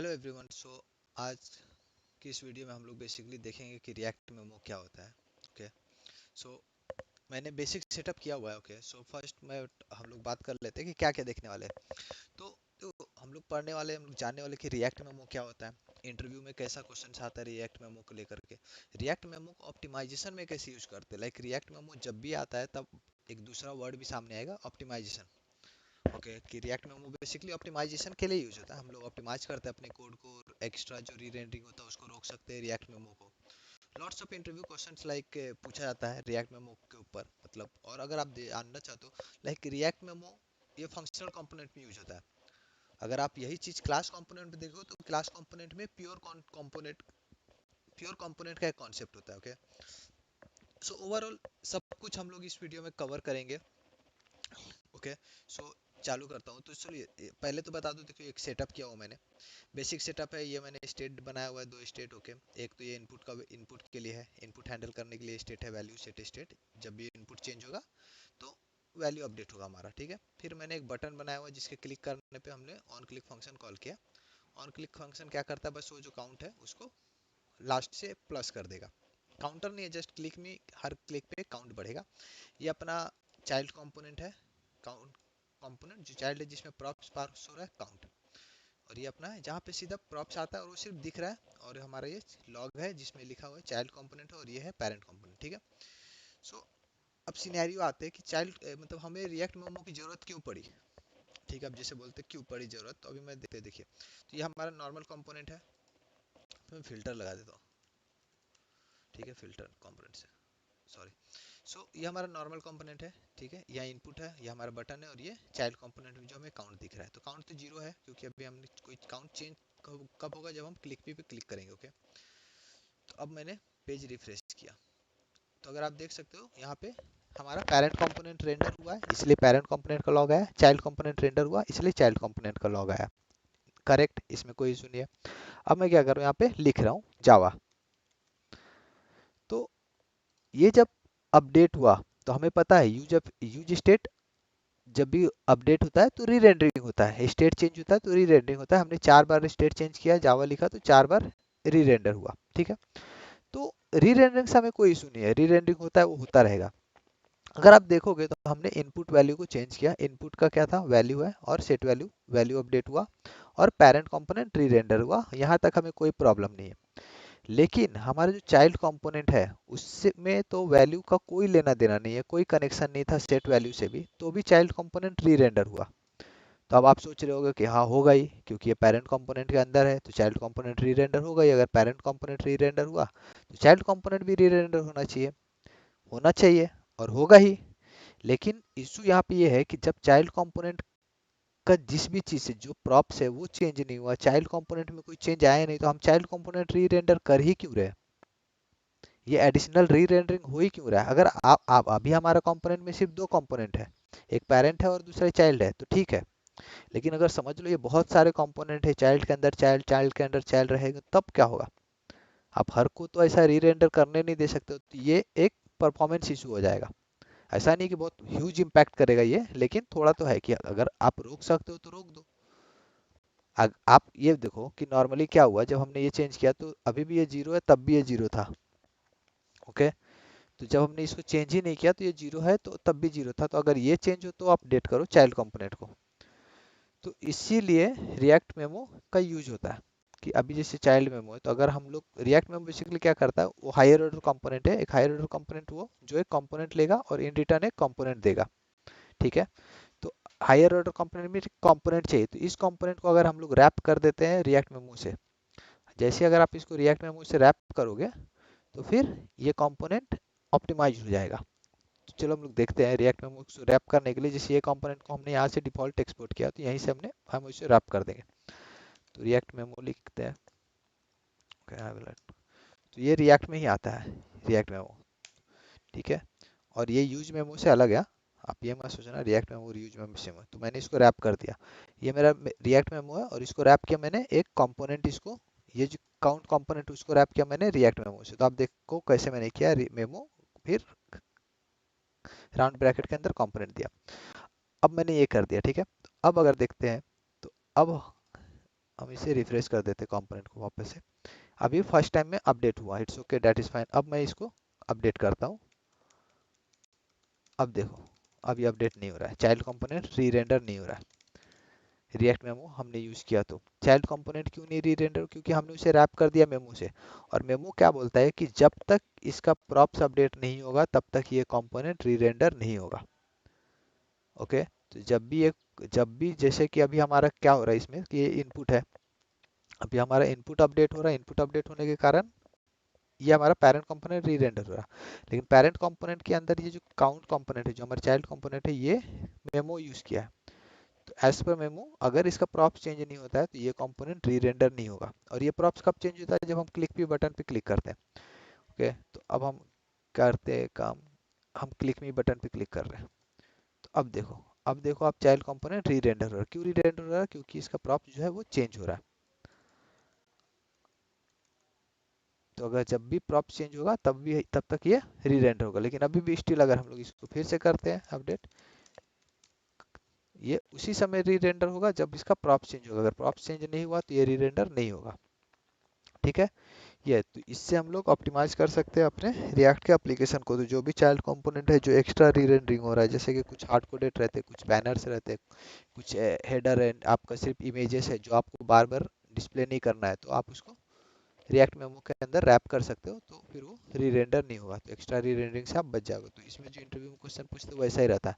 Hello everyone. आज की इस वीडियो में हम लोग बेसिकली देखेंगे कि रिएक्ट मेमो क्या होता है। ओके। सो मैंने बेसिक सेटअप किया हुआ है। ओके। सो फर्स्ट मैं हम लोग बात कर लेते हैं कि क्या क्या देखने वाले हैं। तो हम लोग पढ़ने वाले, हम लोग जानने वाले कि रिएक्ट मेमो क्या होता है, इंटरव्यू में कैसा क्वेश्चन आता है रिएक्ट मेमो को लेकर के, रिएक्ट मेमो को ऑप्टिमाइजेशन में कैसे यूज करते हैं। लाइक रिएक्ट मेमो जब भी आता है तब एक दूसरा वर्ड भी सामने आएगा, ऑप्टिमाइजेशन। ओके। कि रिएक्ट मेमो बेसिकली ऑप्टिमाइजेशन के लिए यूज होता है। हम लोग ऑप्टिमाइज करते हैं अपने कोड को, एक्स्ट्रा जो री रेंडरिंग होता है उसको रोक सकते हैं रिएक्ट मेमो को। Lots of interview questions like पूछा जाता है रिएक्ट मेमो के ऊपर, मतलब। और अगर आप जानना चाहते हो, लाइक रिएक्ट मेमो ये फंक्शनल कंपोनेंट में यूज होता है। अगर आप यही चीज क्लास कंपोनेंट में देखो तो क्लास कंपोनेंट में प्योर कंपोनेंट का एक कॉन्सेप्ट होता है। ओके। सो ओवरऑल सब कुछ हम लोग इस वीडियो में कवर करेंगे। ओके। सो चालू करता हूँ। तो चलिए पहले तो बता दूं, देखिए एक सेटअप किया हुआ मैंने। बेसिक सेटअप है ये। मैंने स्टेट बनाया हुआ है, दो स्टेट। ओके। एक तो ये इनपुट के लिए है, इनपुट हैंडल करने के लिए स्टेट है, वैल्यू सेट स्टेट। जब भी इनपुट चेंज होगा तो वैल्यू अपडेट होगा हमारा। ठीक है। फिर मैंने एक बटन बनाया हुआ है जिसके क्लिक करने पे हमने ऑन क्लिक फंक्शन कॉल किया। ऑन क्लिक फंक्शन क्या करता है, बस वो जो काउंट है उसको लास्ट से प्लस कर देगा। काउंटर नहीं है, जस्ट क्लिक में हर क्लिक पे काउंट बढ़ेगा। ये अपना चाइल्ड कंपोनेंट है। काउंट कंपोनेंट जो चाइल्ड है, जिसमें प्रॉप्स पास हो रहा है काउंट। और ये अपना है जहाँ पे सीधा प्रॉप्स आता है और वो सिर्फ दिख रहा है। और हमारा ये लॉग है जिसमें लिखा हुआ है चाइल्ड कंपोनेंट है, और ये है पेरेंट कंपोनेंट। ठीक है। सो अब सिनेरियो आते हैं कि चाइल्ड मतलब हमें रिएक्ट मेमो की जरूरत क्यों पड़ी। ठीक है। अब जैसे बोलते हैं क्यों पड़ी जरूरत, तो अभी मैं देखते देखिए। तो ये हमारा नॉर्मल कंपोनेंट है। तो मैं फिल्टर लगा देता हूँ। ठीक है। फिल्टर कंपोनेंट से, सॉरी। ये हमारा नॉर्मल कंपोनेंट है। ठीक है। यह इनपुट है, ये हमारा बटन है, और ये चाइल्ड कंपोनेंट में जो हमें काउंट दिख रहा है। तो काउंट तो जीरो है क्योंकि अभी हमने कोई काउंट चेंज कब होगा, जब हम क्लिक पे क्लिक करेंगे। ओके। तो अब मैंने पेज रिफ्रेश किया तो अगर आप देख सकते हो यहाँ पे हमारा पेरेंट कंपोनेंट रेंडर हुआ है, इसलिए पेरेंट कंपोनेंट का लॉग आया। चाइल्ड कंपोनेंट रेंडर हुआ इसलिए चाइल्ड कंपोनेंट का लॉग आया। करेक्ट, इसमें कोई इशू नहीं है। अब मैं क्या कर रहा हूँ, यहाँ पे लिख रहा हूँ जावा। तो ये जब अपडेट हुआ तो हमें पता है यूज स्टेट जब भी अपडेट होता है तो री रेंडरिंग होता है, स्टेट चेंज होता है तो री रेंडरिंग होता है। हमने 4 बार स्टेट चेंज किया, जावा लिखा तो 4 बार री रेंडर हुआ। ठीक है। तो री रेंडरिंग से हमें कोई इशू नहीं है, री रेंडरिंग होता है वो होता रहेगा। अगर आप देखोगे तो हमने इनपुट वैल्यू को चेंज किया। इनपुट का क्या था, वैल्यू है, और सेट वैल्यू, वैल्यू अपडेट हुआ, और पेरेंट कंपोनेंट री रेंडर हुआ। यहाँ तक हमें कोई प्रॉब्लम नहीं है। लेकिन हमारा जो चाइल्ड कंपोनेंट है उससे में तो वैल्यू का कोई लेना देना नहीं है, कोई कनेक्शन नहीं था सेट वैल्यू से भी, तो भी चाइल्ड कंपोनेंट री रेंडर हुआ। तो अब आप सोच रहे होगे कि हाँ होगा ही, क्योंकि ये पेरेंट कंपोनेंट के अंदर है तो चाइल्ड कंपोनेंट री रेंडर होगा ही। अगर पेरेंट कंपोनेंट री रेंडर हुआ तो चाइल्ड कंपोनेंट भी री रेंडर होना चाहिए और होगा ही। लेकिन इशू यहाँ पे ये है कि जब चाइल्ड कंपोनेंट का जिस भी चीज से जो प्रॉप्स है वो चेंज नहीं हुआ, चाइल्ड कंपोनेंट में कोई चेंज आया नहीं, तो हम चाइल्ड कंपोनेंट री रेंडर कर ही क्यों रहे, ये एडिशनल री रेंडरिंग हो ही क्यों रहा है। अगर आप अभी हमारा कंपोनेंट में सिर्फ दो कंपोनेंट है, एक पेरेंट है और दूसरा चाइल्ड है, तो ठीक है। लेकिन अगर समझ लो ये बहुत सारे कंपोनेंट है, चाइल्ड के अंदर चाइल्ड, चाइल्ड के अंदर चाइल्ड रहेगा, तब क्या होगा। आप हर को तो ऐसा री रेंडर करने नहीं दे सकते, तो ये एक परफॉर्मेंस इशू हो जाएगा। ऐसा नहीं कि बहुत ह्यूज इम्पैक्ट करेगा ये, लेकिन थोड़ा तो है कि अगर आप रोक सकते हो तो रोक दो। आप ये देखो कि नॉर्मली क्या हुआ, जब हमने ये चेंज किया तो अभी भी ये जीरो है, तब भी ये जीरो था। ओके। तो जब हमने इसको चेंज ही नहीं किया तो ये जीरो है, तो तब भी जीरो था। तो अगर ये चेंज हो तो अपडेट करो चाइल्ड कंपोनेंट को। तो इसीलिए रिएक्ट मेमो का यूज होता है कि अभी जैसे चाइल्ड मेमो है, तो अगर हम लोग रिएक्ट मेमो बेसिकली क्या करता है, वो हायर ऑर्डर कंपोनेंट है। एक हायर ऑर्डर कंपोनेंट वो जो एक कंपोनेंट लेगा और इन रिटर्न एक कंपोनेंट देगा। ठीक है। तो हायर ऑर्डर कंपोनेंट में कंपोनेंट चाहिए, तो इस कंपोनेंट को अगर हम लोग रैप कर देते हैं रिएक्ट मेमो से, जैसे अगर आप इसको रिएक्ट मेमो से रैप करोगे तो फिर ये कंपोनेंट ऑप्टिमाइज हो जाएगा। तो चलो हम लोग देखते हैं रिएक्ट मेमो को रैप करने के लिए। जैसे ये कंपोनेंट को हमने यहाँ से डिफॉल्ट एक्सपोर्ट किया, तो यहीं से हम इसे रैप कर देंगे। तो रिएक्ट मेमो लिखते हैं। तो ये रिएक्ट में ही आता है, रिएक्ट मेमो। ठीक है। और ये यूज मेमो से अलग है। आप ये मत सोचना रिएक्ट मेमो और यूज मेमो सेम है। तो मैंने इसको रैप कर दिया, ये मेरा रिएक्ट मेमो है, और इसको रैप किया मैंने एक कंपोनेंट, इसको ये जो काउंट कंपोनेंट उसको रैप किया मैंने रिएक्ट मेमो से। तो आप देखो कैसे मैंने किया, मेमो, फिर राउंड ब्रैकेट के अंदर कंपोनेंट दिया। अब मैंने ये कर दिया। ठीक है। अब अगर देखते हैं तो अब हम इसे रिफ्रेश कर देते कंपोनेंट को वापस से। अभी फर्स्ट टाइम में अपडेट हुआ, it's okay, that is fine. अब मैं इसको अपडेट करता हूँ। अब देखो, अभी अपडेट नहीं हो रहा है, चाइल्ड कंपोनेंट री रेंडर नहीं हो रहा है। रिएक्ट मेमो हमने यूज किया तो चाइल्ड कंपोनेंट क्यों नहीं री रेंडर, क्योंकि हमने उसे रैप कर दिया मेमो से। और मेमो क्या बोलता है कि जब तक इसका प्रॉप्स अपडेट नहीं होगा तब तक ये कंपोनेंट री रेंडर नहीं होगा। ओके, तो जब भी जैसे कि अभी हमारा क्या हो रहा है इसमें कि ये इनपुट है, अभी हमारा इनपुट अपडेट हो रहा है, इनपुट अपडेट होने के कारण ये हमारा पेरेंट कंपोनेंट री रेंडर हो रहा है। लेकिन पेरेंट कंपोनेंट के अंदर ये जो काउंट कंपोनेंट है, जो हमारा चाइल्ड कंपोनेंट है, ये मेमो यूज किया है। तो एज पर मेमो अगर इसका प्रॉप्स चेंज नहीं होता है तो ये कंपोनेंट री रेंडर नहीं होगा। और ये प्रॉप्स कब चेंज होता है, जब हम क्लिक मी बटन पे क्लिक करते हैं। ओके, तो अब हम करते हैं काम, हम क्लिक मी बटन पे क्लिक कर रहे हैं। तो अब देखो आप चाइल्ड कंपोनेंट री रेंडर हो रहा है। क्यों री रेंडर हो रहा है, क्योंकि इसका प्रॉप्स जो है वो चेंज हो रहा है। तो अगर जब भी प्रॉप्स चेंज होगा तब तक ये री रेंडर होगा। लेकिन अभी भी स्टिल अगर हम लोग इसको फिर से करते हैं अपडेट, ये उसी समय री रेंडर होगा जब इसका प्रॉप्स चेंज होगा। अगर प्रॉप्स चेंज नहीं हुआ तो ये री रेंडर नहीं होगा। ठीक है, ये तो इससे हम लोग ऑप्टिमाइज कर सकते हैं अपने रिएक्ट के एप्लीकेशन को। तो जो भी चाइल्ड कंपोनेंट है जो एक्स्ट्रा री रेंडरिंग हो रहा है, जैसे कि कुछ हार्ड कोडेड रहते, कुछ बैनर्स रहते, कुछ हेडर एंड आपका सिर्फ इमेजेस है जो आपको बार बार डिस्प्ले नहीं करना है, तो आप उसको रिएक्ट मेमो के अंदर रैप कर सकते हो, तो फिर वो री रेंडर नहीं होगा, तो एक्स्ट्रा री रेंडरिंग से आप बच जाओगे। तो इसमें जो इंटरव्यू में क्वेश्चन पूछते हैं वैसा ही रहता है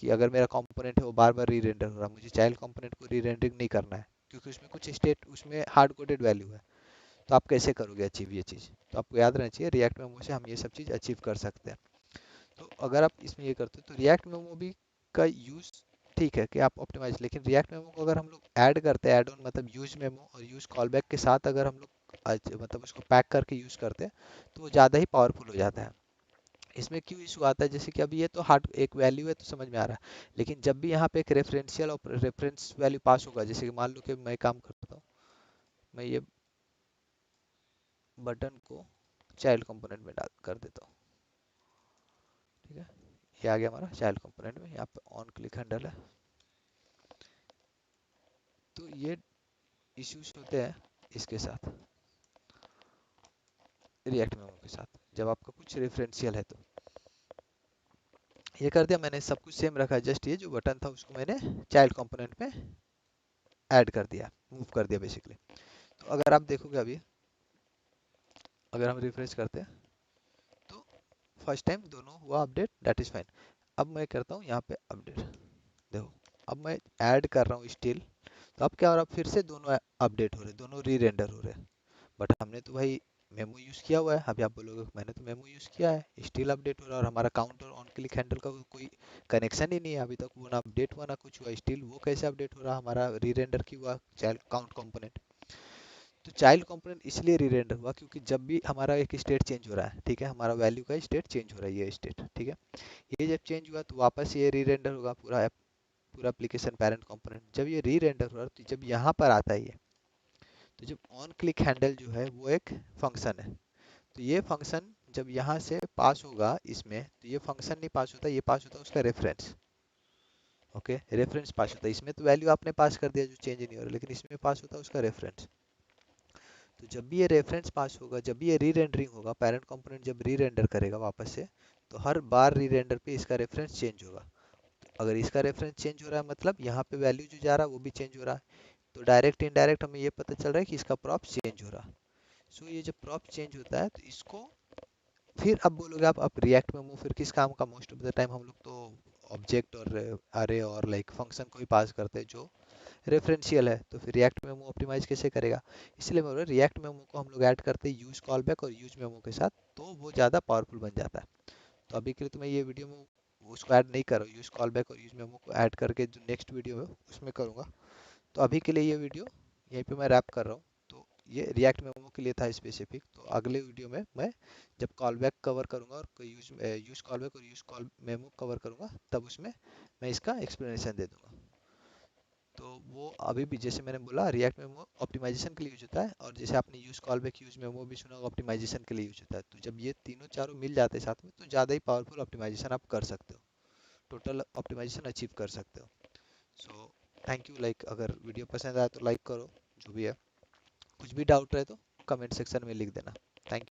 कि अगर मेरा कंपोनेंट है वो बार बार री रेंडर हो रहा है, मुझे चाइल्ड कंपोनेंट को री रेंडरिंग नहीं करना है क्योंकि उसमें कुछ स्टेट, उसमें हार्ड कोडेड वैल्यू है। तो आप कैसे करोगे अचीव ये चीज़, तो आपको याद रहना चाहिए रिएक्ट मेमो से हम ये सब चीज़ अचीव कर सकते हैं। तो अगर आप इसमें ये करते हो तो रिएक्ट मेमो भी का यूज़ ठीक है कि आप ऑप्टिमाइज, लेकिन रिएक्ट मेमो को अगर हम लोग ऐड करते हैं, ऐड ऑन मतलब यूज मेमो और यूज कॉलबैक के साथ अगर हम लोग मतलब उसको पैक करके यूज़ करते हैं तो वो ज़्यादा ही पावरफुल हो जाता है। इसमें क्यों इशू आता है, जैसे कि अभी ये तो हार्ड एक वैल्यू है तो समझ में आ रहा है, लेकिन जब भी यहाँ पे एक रेफरेंशियल और रेफरेंस वैल्यू पास होगा, जैसे कि मान लो कि मैं काम करता हूँ, मैं ये बटन को चाइल्ड कंपोनेंट में डाल कर देता हूँ। ठीक है, ये आ गया हमारा चाइल्ड कंपोनेंट में, यहाँ पे ऑन क्लिक हैंडल है। तो ये इश्यूज होते हैं इसके साथ, रिएक्ट मेमो के साथ, जब आपका कुछ रेफरेंशियल है। तो ये कर दिया मैंने, सब कुछ सेम रखा है, जस्ट ये जो बटन था उसको मैंने चाइल्ड कंपोनेंट में ऐड कर दिया, मूव कर दिया बेसिकली। तो अगर आप देखोगे अभी, अगर हम रिफ्रेश करते हैं तो फर्स्ट टाइम दोनों हुआ अपडेट, दैट इज फाइन। अब मैं करता हूँ यहाँ पे अपडेट, देखो अब मैं ऐड कर रहा हूँ स्टिल, तो अब क्या हो रहा है, फिर से दोनों अपडेट हो रहे, दोनों री रेंडर हो रहे हैं। बट हमने तो भाई मेमो यूज़ किया हुआ है। अभी आप बोलोगे मैंने तो मेमो यूज़ किया है, स्टिल अपडेट हो रहा है, और हमारा काउंटर ऑन क्लिक हैंडल का कोई कनेक्शन ही नहीं है अभी तक, वो ना अपडेट हुआ ना कुछ हुआ, स्टिल वो कैसे अपडेट हो रहा, हमारा री रेंडर क्यों हुआ चाइल्ड काउंट कंपोनेंट। तो चाइल्ड कंपोनेंट इसलिए री रेंडर हुआ क्योंकि जब भी हमारा एक स्टेट चेंज हो रहा है, ठीक है, हमारा वैल्यू का स्टेट चेंज हो रहा है, ये स्टेट, ठीक है, ये जब चेंज हुआ तो वापस ये री रेंडर होगा पूरा एप्लीकेशन पेरेंट कंपोनेंट। जब ये री रेंडर हो रहा है तो जब यहाँ पर आता है ये, तो जब ऑन क्लिक हैंडल जो है वो एक फंक्शन है, तो ये फंक्शन जब यहाँ से पास होगा इसमें, तो ये फंक्शन नहीं पास होता, ये पास होता है उसका रेफरेंस। ओके, रेफरेंस पास होता है, इसमें तो वैल्यू आपने पास कर दिया जो चेंज नहीं हो रहा, लेकिन इसमें पास होता है उसका रेफरेंस। तो जब भी ये रेफरेंस पास होगा, जब भी ये री रेंडरिंग होगा, पेरेंट कंपोनेंट जब री रेंडर करेगा वापस से, तो हर बार री रेंडर पे इसका रेफरेंस चेंज होगा। अगर इसका रेफरेंस चेंज हो रहा है मतलब यहाँ पे वैल्यू जो जा रहा है वो भी चेंज हो रहा है। तो डायरेक्ट इनडायरेक्ट हमें ये पता चल रहा है कि इसका प्रॉप चेंज हो रहा है। सो ये जब प्रॉप चेंज होता है तो इसको फिर अब बोलोगे आप रिएक्ट में फिर किस काम का, मोस्ट ऑफ द टाइम हम लोग तो ऑब्जेक्ट और अरे और लाइक फंक्शन को ही पास करते हैं जो रेफरेंशियल है, तो फिर रिएक्ट मेमो ऑप्टिमाइज कैसे करेगा। इसलिए मैं बोल रहा रिएक्ट मेमो को हम लोग ऐड करते हैं यूज कॉलबैक और यूज मेमो के साथ, तो वो ज़्यादा पावरफुल बन जाता है। तो अभी के लिए तो मैं ये वीडियो में उसको ऐड नहीं कर रहा हूँ, यूज कॉलबैक और यूज मेमो को ऐड करके जो नेक्स्ट वीडियो है उसमें करूँगा। तो अभी के लिए ये वीडियो यहीं पे मैं रैप कर रहा हूँ। तो ये रिएक्ट मेमो के लिए था स्पेसिफिक, तो अगले वीडियो में मैं जब कॉल बैक कवर करूँगा और यूज यूज कॉल बैक और यूज कॉल मेमो कवर करूँगा तब उसमें मैं इसका एक्सप्लेनेशन दे दूँगा। तो वो अभी भी जैसे मैंने बोला रिएक्ट मेमो ऑप्टिमाइजेशन के लिए यूज होता है, और जैसे आपने use call back use memo भी सुना ऑप्टिमाइजेशन के लिए यूज होता है। तो जब ये तीनों चारों मिल जाते हैं साथ में तो ज़्यादा ही पावरफुल ऑप्टिमाइजेशन आप कर सकते हो, टोटल ऑप्टिमाइजेशन अचीव कर सकते हो। सो थैंक यू, लाइक अगर वीडियो पसंद आया तो लाइक करो, जो भी है। कुछ भी डाउट रहे तो कमेंट सेक्शन में लिख देना।